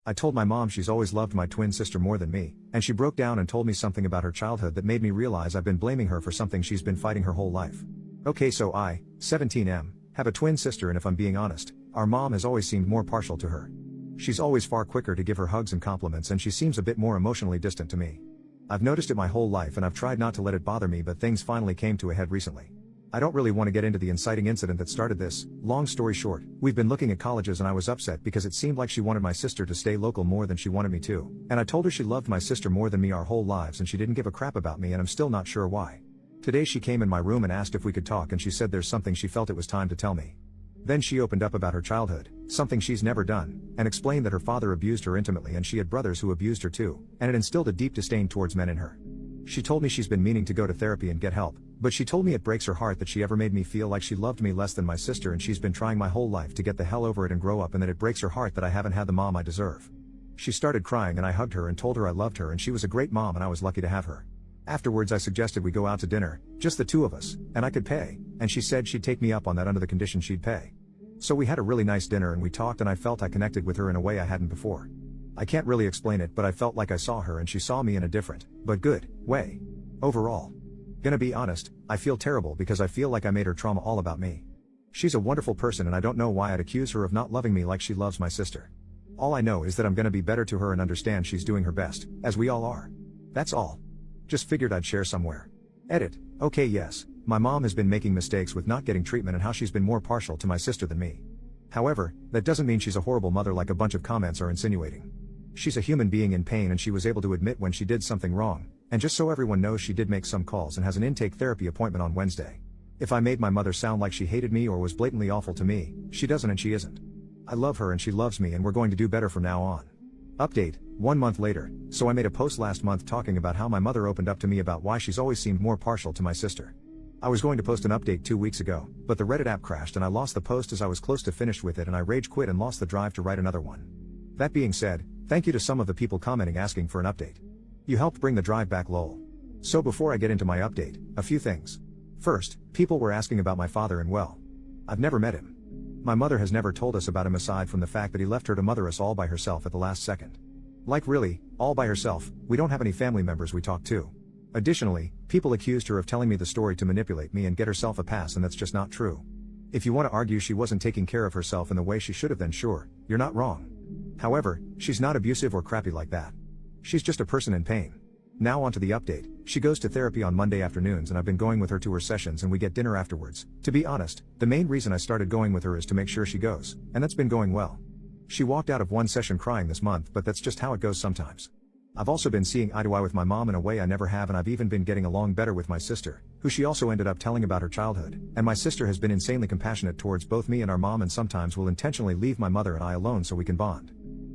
I told my mom she's always loved my twin sister more than me, and she broke down and told me something about her childhood that made me realize I've been blaming her for something she's been fighting her whole life. Okay, so I, 17M, have a twin sister, and if I'm being honest, our mom has always seemed more partial to her. She's always far quicker to give her hugs and compliments, and she seems a bit more emotionally distant to me. I've noticed it my whole life and I've tried not to let it bother me, but things finally came to a head recently. I don't really want to get into the inciting incident that started this. Long story short, we've been looking at colleges and I was upset because it seemed like she wanted my sister to stay local more than she wanted me to, and I told her she loved my sister more than me our whole lives and she didn't give a crap about me, and I'm still not sure why. Today she came in my room and asked if we could talk, and she said there's something she felt it was time to tell me. Then she opened up about her childhood, something she's never done, and explained that her father abused her intimately and she had brothers who abused her too, and it instilled a deep disdain towards men in her. She told me she's been meaning to go to therapy and get help, but she told me it breaks her heart that she ever made me feel like she loved me less than my sister, and she's been trying my whole life to get the hell over it and grow up, and that it breaks her heart that I haven't had the mom I deserve. She started crying and I hugged her and told her I loved her and she was a great mom and I was lucky to have her. Afterwards I suggested we go out to dinner, just the two of us, and I could pay, and she said she'd take me up on that under the condition she'd pay. So we had a really nice dinner and we talked, and I felt I connected with her in a way I hadn't before. I can't really explain it, but I felt like I saw her and she saw me in a different, but good, way. Overall. Gonna be honest, I feel terrible because I feel like I made her trauma all about me. She's a wonderful person and I don't know why I'd accuse her of not loving me like she loves my sister. All I know is that I'm gonna be better to her and understand she's doing her best, as we all are. That's all. Just figured I'd share somewhere. Edit. Okay, yes, my mom has been making mistakes with not getting treatment and how she's been more partial to my sister than me. However, that doesn't mean she's a horrible mother like a bunch of comments are insinuating. She's a human being in pain and she was able to admit when she did something wrong, and just so everyone knows, she did make some calls and has an intake therapy appointment on Wednesday. If I made my mother sound like she hated me or was blatantly awful to me, she doesn't and she isn't. I love her and she loves me and we're going to do better from now on. Update, 1 month later, so I made a post last month talking about how my mother opened up to me about why she's always seemed more partial to my sister. I was going to post an update 2 weeks ago, but the Reddit app crashed and I lost the post as I was close to finished with it, and I rage quit and lost the drive to write another one. That being said, thank you to some of the people commenting asking for an update. You helped bring the drive back, lol. So before I get into my update, a few things. First, people were asking about my father, and well, I've never met him. My mother has never told us about him aside from the fact that he left her to mother us all by herself at the last second. Like really, all by herself. We don't have any family members we talk to. Additionally, people accused her of telling me the story to manipulate me and get herself a pass, and that's just not true. If you want to argue she wasn't taking care of herself in the way she should have, then sure, you're not wrong. However, she's not abusive or crappy like that. She's just a person in pain. Now onto the update. She goes to therapy on Monday afternoons and I've been going with her to her sessions and we get dinner afterwards. To be honest, the main reason I started going with her is to make sure she goes, and that's been going well. She walked out of one session crying this month, but that's just how it goes sometimes. I've also been seeing eye to eye with my mom in a way I never have, and I've even been getting along better with my sister, who she also ended up telling about her childhood, and my sister has been insanely compassionate towards both me and our mom, and sometimes will intentionally leave my mother and I alone so we can bond.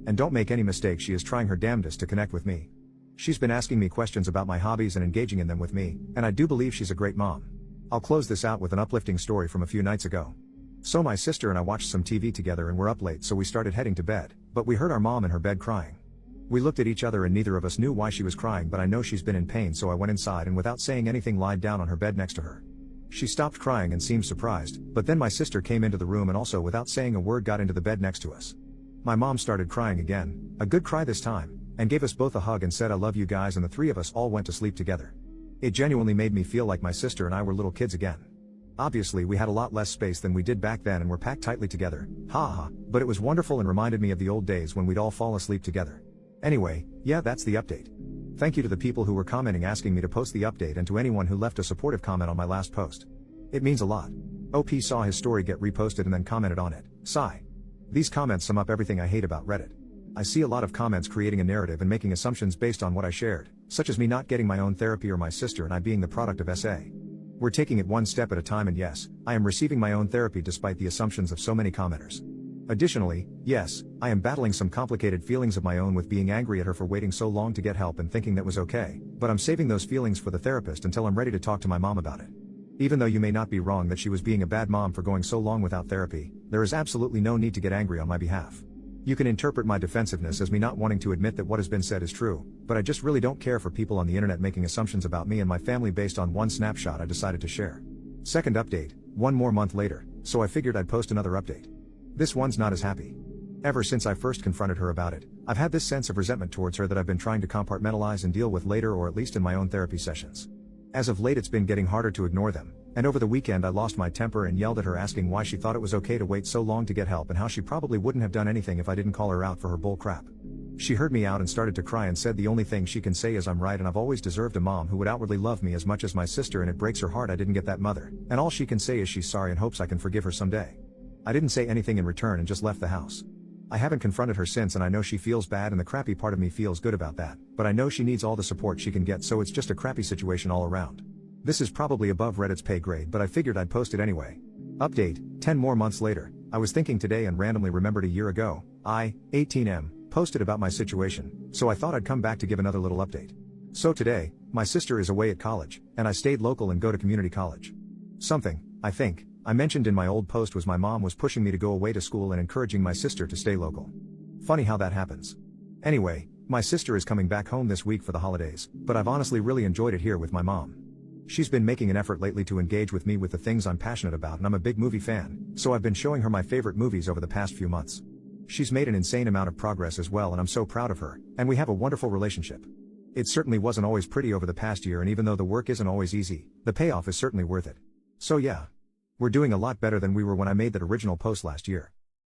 And don't make any mistake, she is trying her damnedest to connect with me. She's been asking me questions about my hobbies and engaging in them with me, and I do believe she's a great mom. I'll close this out with an uplifting story from a few nights ago. So my sister and I watched some TV together and were up late, so we started heading to bed, but we heard our mom in her bed crying. We looked at each other and neither of us knew why she was crying, but I know she's been in pain, so I went inside and without saying anything lied down on her bed next to her. She stopped crying and seemed surprised, but then my sister came into the room and also without saying a word got into the bed next to us. My mom started crying again, a good cry this time, and gave us both a hug and said I love you guys, and the three of us all went to sleep together. It genuinely made me feel like my sister and I were little kids again. Obviously we had a lot less space than we did back then and were packed tightly together, haha, but it was wonderful and reminded me of the old days when we'd all fall asleep together. Anyway, yeah, that's the update. Thank you to the people who were commenting asking me to post the update, and to anyone who left a supportive comment on my last post. It means a lot. OP saw his story get reposted and then commented on it. Sigh. These comments sum up everything I hate about Reddit. I see a lot of comments creating a narrative and making assumptions based on what I shared, such as me not getting my own therapy or my sister and I being the product of SA. We're taking it one step at a time, and yes, I am receiving my own therapy despite the assumptions of so many commenters. Additionally, yes, I am battling some complicated feelings of my own with being angry at her for waiting so long to get help and thinking that was okay, but I'm saving those feelings for the therapist until I'm ready to talk to my mom about it. Even though you may not be wrong that she was being a bad mom for going so long without therapy, there is absolutely no need to get angry on my behalf. You can interpret my defensiveness as me not wanting to admit that what has been said is true, but I just really don't care for people on the internet making assumptions about me and my family based on one snapshot I decided to share. Second update, 1 more month later, so I figured I'd post another update. This one's not as happy. Ever since I first confronted her about it, I've had this sense of resentment towards her that I've been trying to compartmentalize and deal with later, or at least in my own therapy sessions. As of late, it's been getting harder to ignore them, and over the weekend I lost my temper and yelled at her, asking why she thought it was okay to wait so long to get help and how she probably wouldn't have done anything if I didn't call her out for her bull crap. She heard me out and started to cry and said the only thing she can say is I'm right and I've always deserved a mom who would outwardly love me as much as my sister, and it breaks her heart I didn't get that mother, and all she can say is she's sorry and hopes I can forgive her someday. I didn't say anything in return and just left the house. I haven't confronted her since, and I know she feels bad, and the crappy part of me feels good about that, but I know she needs all the support she can get, so it's just a crappy situation all around. This is probably above Reddit's pay grade, but I figured I'd post it anyway. Update, 10 more months later. I was thinking today and randomly remembered a year ago, I, 18M, posted about my situation, so I thought I'd come back to give another little update. So today, my sister is away at college, and I stayed local and go to community college. Something, I think, I mentioned in my old post was my mom was pushing me to go away to school and encouraging my sister to stay local. Funny how that happens. Anyway, my sister is coming back home this week for the holidays, but I've honestly really enjoyed it here with my mom. She's been making an effort lately to engage with me with the things I'm passionate about, and I'm a big movie fan, so I've been showing her my favorite movies over the past few months. She's made an insane amount of progress as well, and I'm so proud of her, and we have a wonderful relationship. It certainly wasn't always pretty over the past year, and even though the work isn't always easy, the payoff is certainly worth it. So yeah. We're doing a lot better than we were when I made that original post last year.